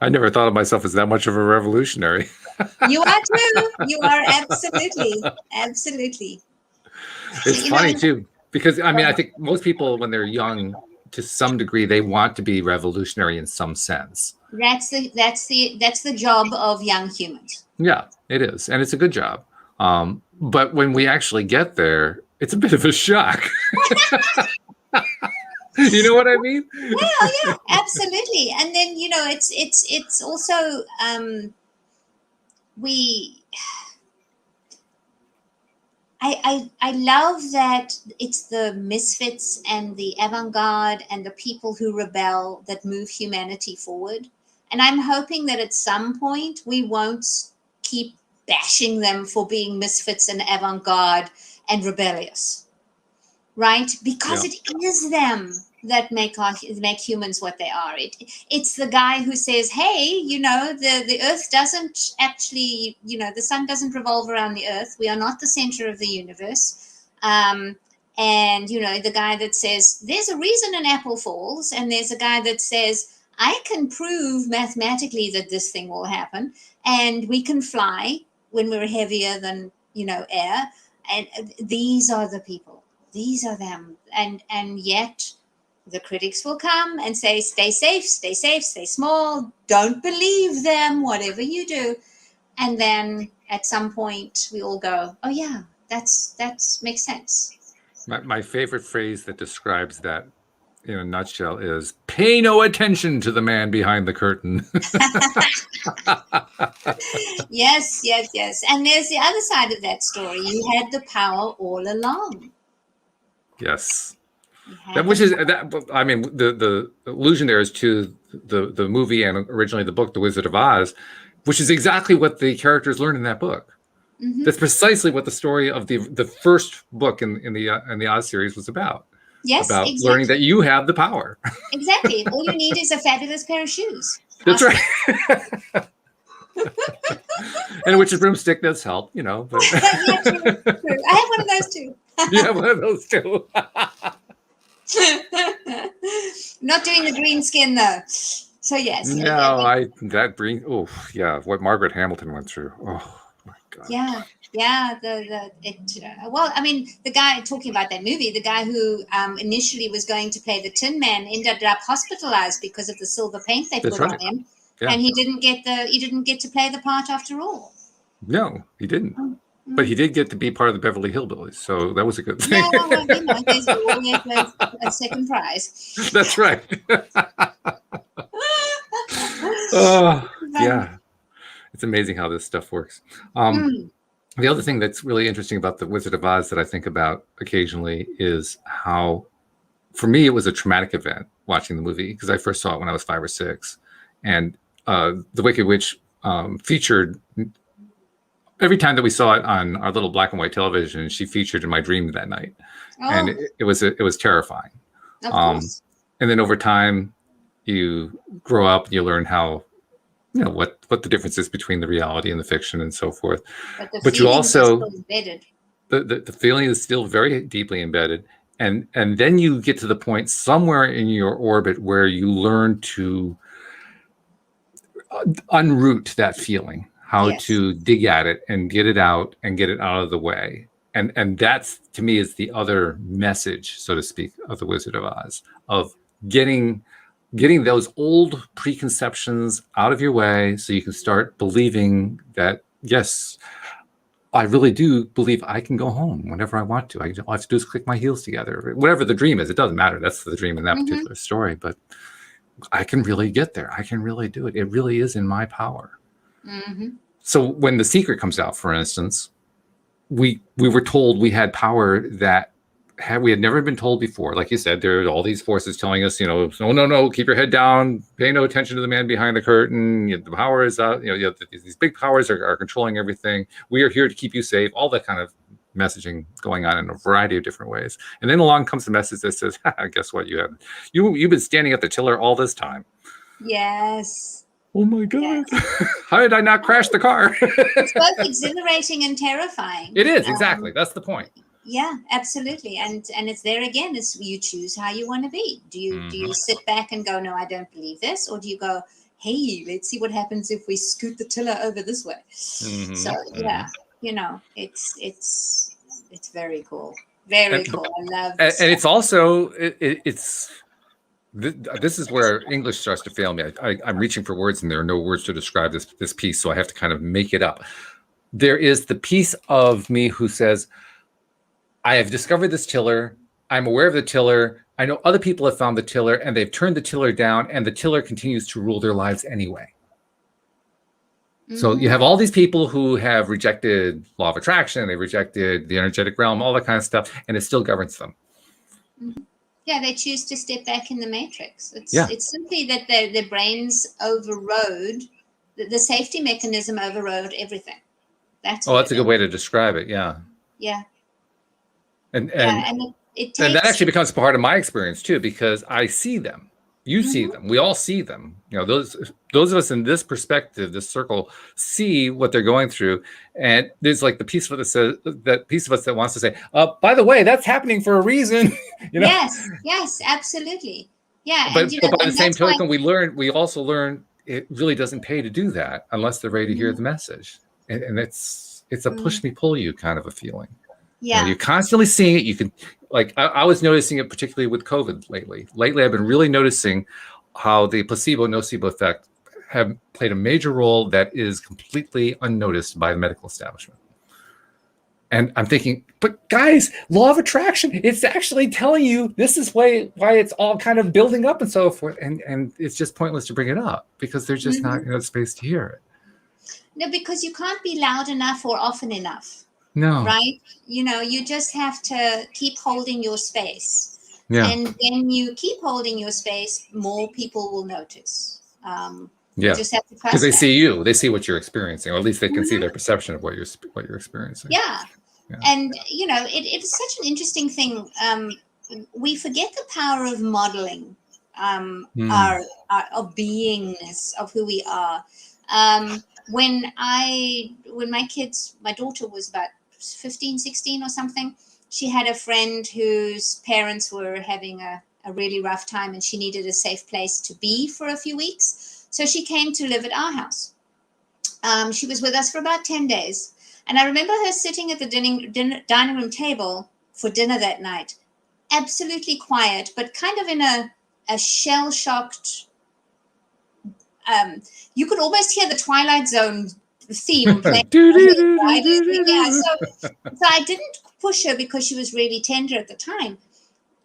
I never thought of myself as that much of a revolutionary. You are too. You are absolutely. It's funny too, because I think most people when they're young, to some degree, they want to be revolutionary in some sense. That's the job of young humans. Yeah, it is, and it's a good job. But when we actually get there, it's a bit of a shock. You know what I mean? Well, yeah, absolutely. And then it's also I love that it's the misfits and the avant-garde and the people who rebel that move humanity forward. And I'm hoping that at some point we won't keep bashing them for being misfits and avant-garde and rebellious, right? Because it is them that make humans what they are. It's the guy who says, hey, the earth doesn't actually, the sun doesn't revolve around the earth. We are not the center of the universe. And, the guy that says, there's a reason an apple falls. And there's a guy that says, I can prove mathematically that this thing will happen. And we can fly when we're heavier than, air. And these are the people. These are them. And yet the critics will come and say, stay safe, stay small. Don't believe them, whatever you do. And then at some point we all go, oh yeah, that's makes sense. My favorite phrase that describes that in a nutshell is pay no attention to the man behind the curtain. Yes. And there's the other side of that story. You had the power all along. Yes. The allusion there is to the movie and originally the book, The Wizard of Oz, which is exactly what the characters learn in that book. Mm-hmm. That's precisely what the story of the first book in the Oz series was about. Yes, about exactly. Learning that you have the power. Exactly. All you need is a fabulous pair of shoes. That's right. And which a broomstick does help, But Yeah, true. I have one of those too. You have one of those too. Not doing the green skin though. So yes. No, that green. Oh yeah, what Margaret Hamilton went through. Oh. My God. Yeah. Well, I mean, the guy talking about that movie, the guy who initially was going to play the Tin Man ended up hospitalized because of the silver paint they That's put right. on him, Yeah. and he didn't get to play the part after all. No, he didn't. But he did get to be part of the Beverly Hillbillies, so that was a good thing. Yeah, well, there's always a second prize. That's right. Oh, yeah. It's amazing how this stuff works. The other thing that's really interesting about the Wizard of Oz that I think about occasionally is how, for me, it was a traumatic event watching the movie because I first saw it when I was 5 or 6, and the Wicked Witch featured every time that we saw it on our little black and white television. She featured in my dream that night, and it was terrifying. Of course. And then over time, you grow up and you learn how, what the difference is between the reality and the fiction and so forth. But you also embedded. The feeling is still very deeply embedded, and then you get to the point somewhere in your orbit where you learn to unroot that feeling, how to dig at it and get it out of the way. And that's, to me, is the other message, so to speak, of the Wizard of Oz, of getting those old preconceptions out of your way so you can start believing that, yes, I really do believe I can go home whenever I want to. All I have to do is click my heels together. Whatever the dream is, it doesn't matter. That's the dream in that particular story. But I can really get there. I can really do it. It really is in my power. So when The Secret comes out, for instance, we were told we had power that we had never been told before. Like you said, there are all these forces telling us, no, keep your head down, pay no attention to the man behind the curtain. The power is out. These big powers are controlling everything. We are here to keep you safe. All that kind of messaging going on in a variety of different ways. And then along comes the message that says, guess what? You've been standing at the tiller all this time. Yes. Oh my God. Yes. How did I not crash the car? It's both exhilarating and terrifying. It is, exactly. That's the point. Yeah, absolutely. And it's there again, is you choose how you want to be. Do you sit back and go, no, I don't believe this? Or do you go, hey, let's see what happens if we scoot the tiller over this way? So yeah, it's very cool. Very cool. I love this. And it's also this is where English starts to fail me. I'm reaching for words, and there are no words to describe this piece, so I have to kind of make it up. There is the piece of me who says, I have discovered this tiller. I'm aware of the tiller. I know other people have found the tiller, and they've turned the tiller down, and the tiller continues to rule their lives anyway. So you have all these people who have rejected law of attraction, they rejected the energetic realm, all that kind of stuff, and it still governs them. Yeah, they choose to step back in the matrix. It's simply that their brains overrode, the safety mechanism overrode everything. That's a good way to describe it. Yeah. Yeah. And it takes, and that actually becomes part of my experience too, because I see them. You see them. We all see them. Those of us in this perspective, this circle, see what they're going through. And there's like the piece of us that wants to say, by the way, that's happening for a reason. Yes, absolutely. Yeah. But by the same token, we also learn it really doesn't pay to do that unless they're ready to hear the message. And it's a push me, pull you kind of a feeling. Yeah. You're constantly seeing it. You can, like, I was noticing it particularly with COVID lately. Lately, I've been really noticing how the placebo-nocebo effect have played a major role that is completely unnoticed by the medical establishment. And I'm thinking, but guys, law of attraction, it's actually telling you this is why it's all kind of building up and so forth. And it's just pointless to bring it up because there's just not space to hear it. No, because you can't be loud enough or often enough. No. Right? You just have to keep holding your space. Yeah. And when you keep holding your space, more people will notice. You just have to because they see you. They see what you're experiencing, or at least they can see their perception of what you're experiencing. Yeah. And, it's such an interesting thing. We forget the power of modeling our beingness, of who we are. When my daughter was about 15, 16 or something, she had a friend whose parents were having a really rough time and she needed a safe place to be for a few weeks. So she came to live at our house. She was with us for about 10 days. And I remember her sitting at the dining room table for dinner that night, absolutely quiet, but kind of in a shell-shocked, you could almost hear the Twilight Zone theme playing. Yeah, so I didn't push her because she was really tender at the time.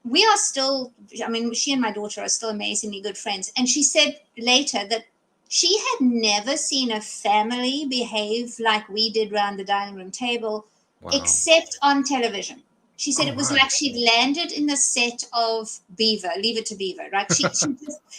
We are still, I mean, she and my daughter are still amazingly good friends. And she said later that she had never seen a family behave like we did around the dining room table, except on television. She said it was like she'd landed in the set of Beaver, Leave It to Beaver, right?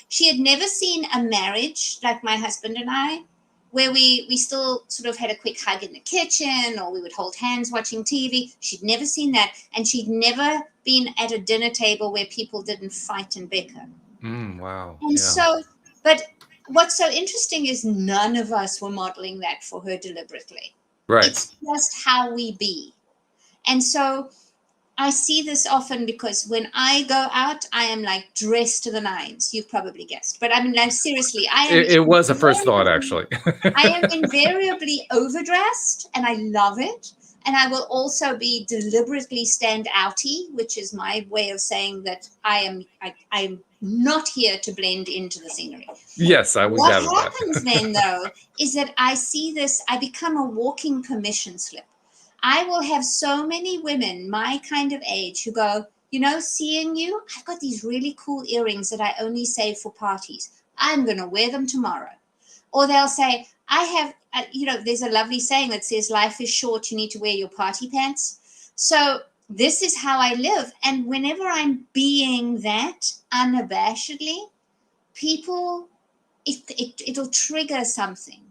She had never seen a marriage like my husband and I, where we still sort of had a quick hug in the kitchen, or we would hold hands watching TV. She'd never seen that. And she'd never been at a dinner table where people didn't fight and bicker. Wow. And so, but what's so interesting is none of us were modeling that for her deliberately. Right. It's just how we be. And so I see this often because when I go out, I am like dressed to the nines. You've probably guessed. But I mean, like, seriously, I am. It was a first thought, actually. I am invariably overdressed, and I love it. And I will also be deliberately stand outy, which is my way of saying that I'm not here to blend into the scenery. Yes, I would gather that. What happens then, though, is that I see this, I become a walking permission slip. I will have so many women my kind of age who go, you know, seeing you, I've got these really cool earrings that I only save for parties. I'm going to wear them tomorrow. Or they'll say, I have, there's a lovely saying that says, life is short, you need to wear your party pants. So this is how I live. And whenever I'm being that unabashedly, people, it'll trigger something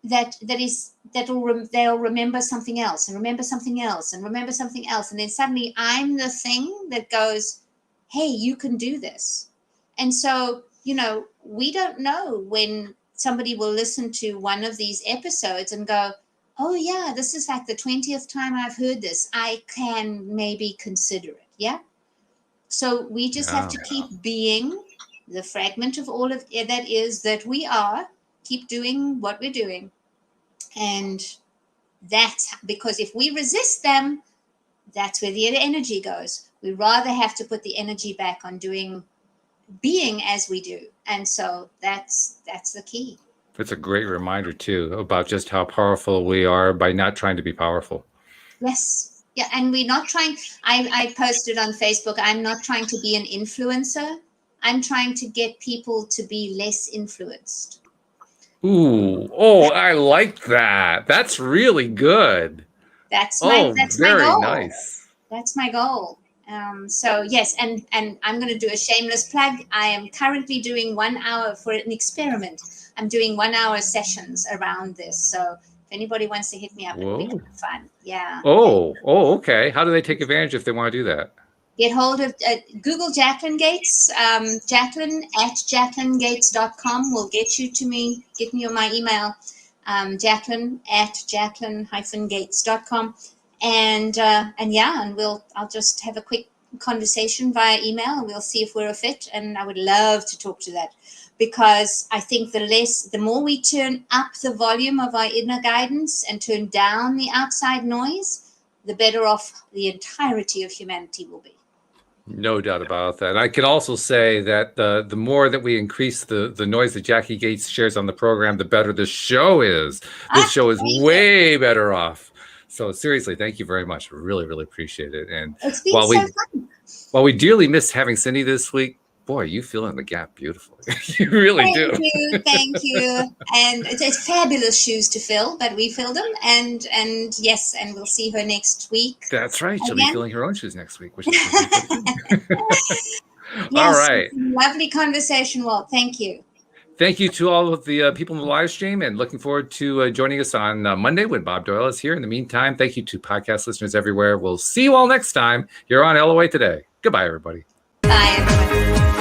they'll remember something else and remember something else and remember something else. And then suddenly I'm the thing that goes, hey, you can do this. And so, we don't know when somebody will listen to one of these episodes and go, oh yeah, this is like the 20th time I've heard this. I can maybe consider it. Yeah. So we just have to keep being the fragment of all of it that is that we are, keep doing what we're doing. And that's because if we resist them, that's where the energy goes. We rather have to put the energy back on being as we do. And so that's the key. It's a great reminder too about just how powerful we are by not trying to be powerful. Yes. Yeah. And we're not trying, I posted on Facebook, I'm not trying to be an influencer. I'm trying to get people to be less influenced. Ooh, I like that. That's really good. That's my goal. Nice. That's my goal. So yes, and I'm going to do a shameless plug. I am currently doing 1 hour for an experiment. I'm doing 1 hour sessions around this. So if anybody wants to hit me up, it'll be fun. Yeah. Okay. How do they take advantage if they want to do that? Get hold of Google Jacqueline Gates. Jacqueline at JacquelineGates.com will get you to me. Get me my email. Jacqueline at Jacqueline-Gates.com. And I'll just have a quick conversation via email, and we'll see if we're a fit. And I would love to talk to that, because I think the more we turn up the volume of our inner guidance and turn down the outside noise, the better off the entirety of humanity will be. No doubt about that. And I can also say that the more that we increase the noise that Jacqui Gates shares on the program, the better the show is. This show is way better off. So seriously, thank you very much. Really, really appreciate it. And it's been so fun. While we dearly missed having Cindie this week, boy, you fill in the gap beautifully. You really do. Thank you. And it's fabulous shoes to fill, but we filled them. And yes, and we'll see her next week. That's right. She'll be filling her own shoes next week, which is yes, all right. Lovely conversation, Walt. Thank you. Thank you to all of the people in the live stream, and looking forward to joining us on Monday when Bob Doyle is here. In the meantime, thank you to podcast listeners everywhere. We'll see you all next time here on LOA Today. Goodbye, everybody. Bye, everyone.